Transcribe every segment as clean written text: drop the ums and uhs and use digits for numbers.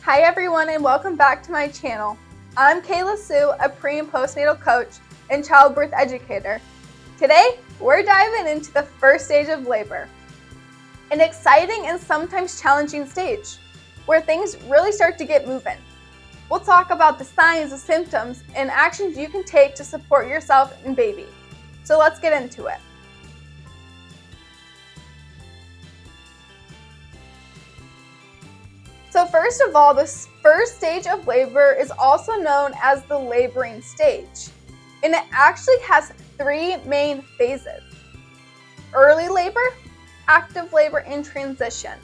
Hi everyone and welcome back to my channel. I'm Kayla Sue, a pre- and postnatal coach and childbirth educator. Today, we're diving into the first stage of labor, an exciting and sometimes challenging stage where things really start to get moving. We'll talk about the signs, the symptoms, and actions you can take to support yourself and baby. So let's get into it. So first of all, this first stage of labor is also known as the laboring stage, and it actually has three main phases: early labor, active labor, and transition.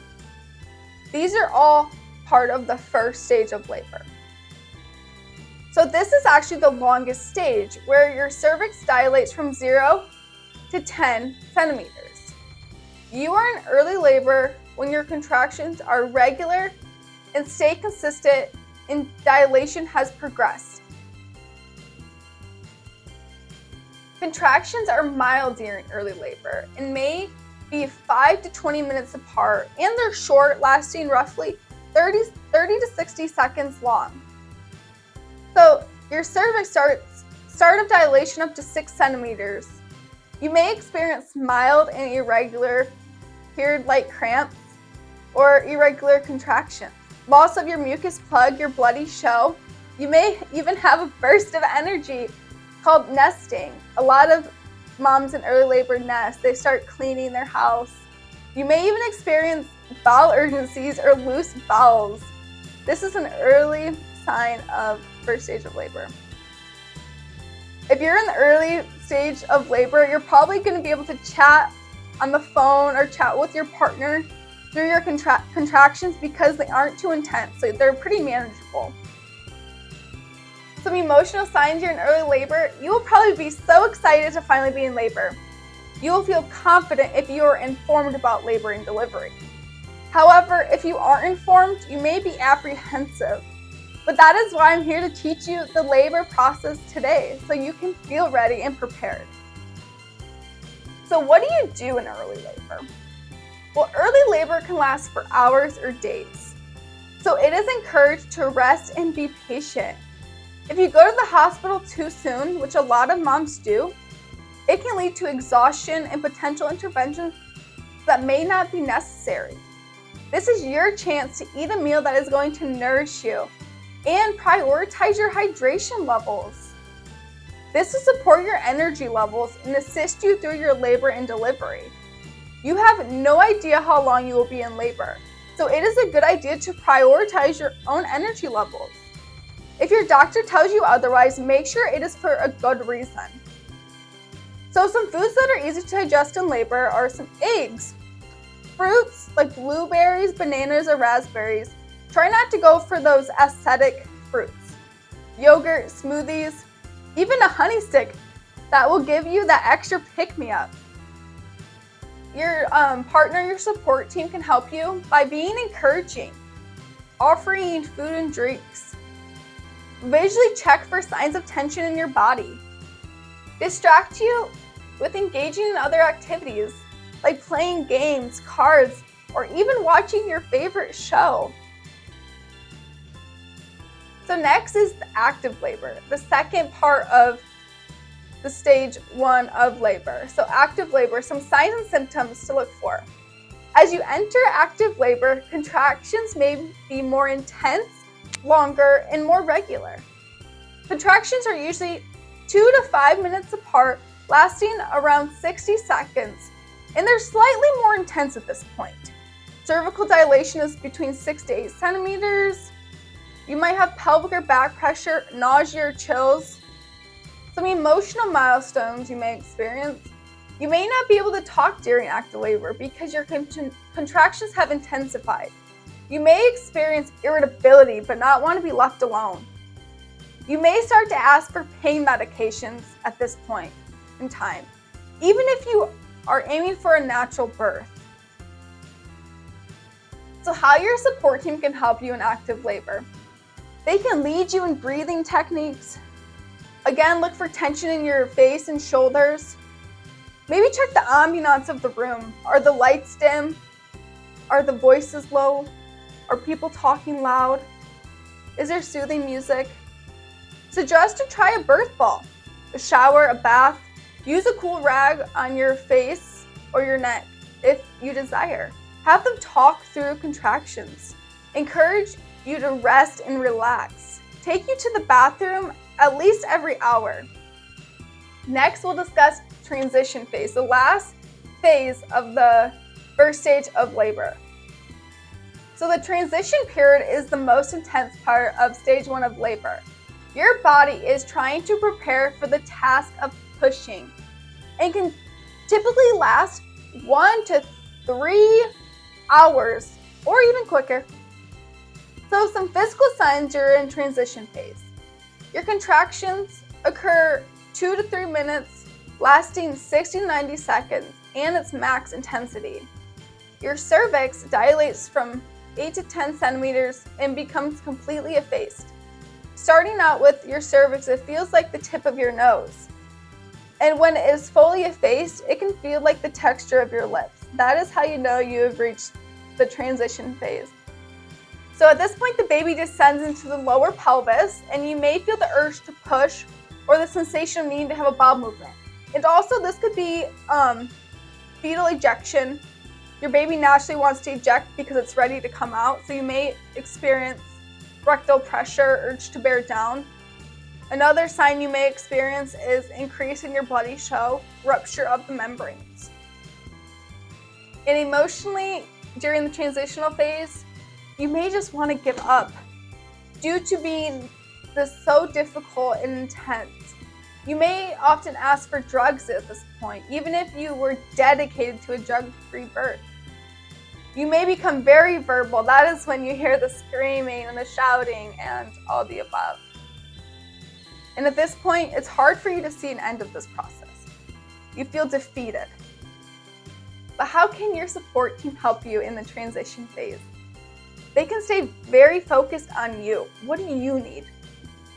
These are all part of the first stage of labor. So this is actually the longest stage, where your cervix dilates from 0 to 10 centimeters. You are in early labor when your contractions are regular and stay consistent and dilation has progressed. Contractions are mild during early labor and may be 5 to 20 minutes apart, and they're short, lasting roughly 30 to 60 seconds long. So your cervix start of dilation up to 6 centimeters. You may experience mild and irregular period-like cramps or irregular contractions, loss of your mucus plug, your bloody show. You may even have a burst of energy called nesting. A lot of moms in early labor nest. They start cleaning their house. You may even experience bowel urgencies or loose bowels. This is an early sign of first stage of labor. If you're in the early stage of labor, you're probably going to be able to chat on the phone or chat with your partner through your contractions because they aren't too intense, so they're pretty manageable. Some emotional signs you're in early labor: you will probably be so excited to finally be in labor. You will feel confident if you are informed about labor and delivery. However, if you aren't informed, you may be apprehensive. But that is why I'm here to teach you the labor process today, so you can feel ready and prepared. So what do you do in early labor? Well, early labor can last for hours or days. So it is encouraged to rest and be patient. If you go to the hospital too soon, which a lot of moms do, it can lead to exhaustion and potential interventions that may not be necessary. This is your chance to eat a meal that is going to nourish you and prioritize your hydration levels. This will support your energy levels and assist you through your labor and delivery. You have no idea how long you will be in labor, so it is a good idea to prioritize your own energy levels. If your doctor tells you otherwise, make sure it is for a good reason. So some foods that are easy to digest in labor are some eggs, fruits like blueberries, bananas, or raspberries. Try not to go for those acidic fruits. Yogurt, smoothies, even a honey stick that will give you that extra pick-me-up. Your partner, your support team can help you by being encouraging, offering food and drinks. Visually check for signs of tension in your body. Distract you with engaging in other activities like playing games, cards, or even watching your favorite show. So next is the active labor, the second part of the stage 1 of labor. So active labor, some signs and symptoms to look for. As you enter active labor, contractions may be more intense, longer, and more regular. Contractions are usually 2 to 5 minutes apart, lasting around 60 seconds, and they're slightly more intense at this point. Cervical dilation is between 6 to 8 centimeters. You might have pelvic or back pressure, nausea, or chills. Some emotional milestones you may experience: you may not be able to talk during active labor because your contractions have intensified. You may experience irritability but not want to be left alone. You may start to ask for pain medications at this point in time, even if you are aiming for a natural birth. So how your support team can help you in active labor: they can lead you in breathing techniques. Again, look for tension in your face and shoulders. Maybe check the ambiance of the room. Are the lights dim? Are the voices low? Are people talking loud? Is there soothing music? Suggest to try a birth ball, a shower, a bath. Use a cool rag on your face or your neck if you desire. Have them talk through contractions. Encourage you to rest and relax. Take you to the bathroom at least every hour. Next, we'll discuss transition phase, the last phase of the first stage of labor. So the transition period is the most intense part of stage 1 of labor. Your body is trying to prepare for the task of pushing and can typically last 1 to 3 hours or even quicker. So some physical signs you're in transition phase. Your contractions occur 2 to 3 minutes, lasting 60 to 90 seconds, and its max intensity. Your cervix dilates from 8 to 10 centimeters and becomes completely effaced. Starting out with your cervix, it feels like the tip of your nose. And when it is fully effaced, it can feel like the texture of your lips. That is how you know you have reached the transition phase. So at this point, the baby descends into the lower pelvis, and you may feel the urge to push or the sensation of needing to have a bowel movement. And also, this could be fetal ejection. Your baby naturally wants to eject because it's ready to come out, so you may experience rectal pressure, urge to bear down. Another sign you may experience is increase in your bloody show, rupture of the membranes. And emotionally, during the transitional phase, you may just want to give up due to being this so difficult and intense. You may often ask for drugs at this point, even if you were dedicated to a drug-free birth. You may become very verbal. That is when you hear the screaming and the shouting and all the above. And at this point, it's hard for you to see an end of this process. You feel defeated. But how can your support team help you in the transition phase? They can stay very focused on you. What do you need?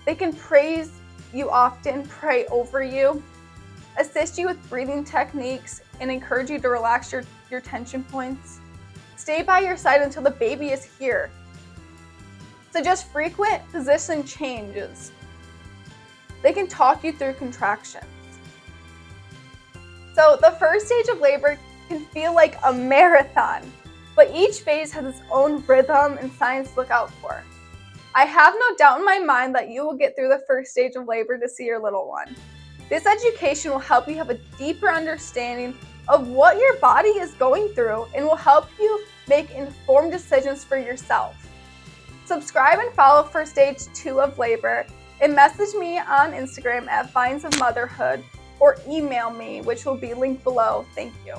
They can praise you often, pray over you, assist you with breathing techniques, and encourage you to relax your tension points. Stay by your side until the baby is here. Suggest frequent position changes. They can talk you through contractions. So the first stage of labor can feel like a marathon, but each phase has its own rhythm and signs to look out for. I have no doubt in my mind that you will get through the first stage of labor to see your little one. This education will help you have a deeper understanding of what your body is going through and will help you make informed decisions for yourself. Subscribe and follow for stage 2 of labor, and message me on Instagram at Vines of Motherhood or email me, which will be linked below. Thank you.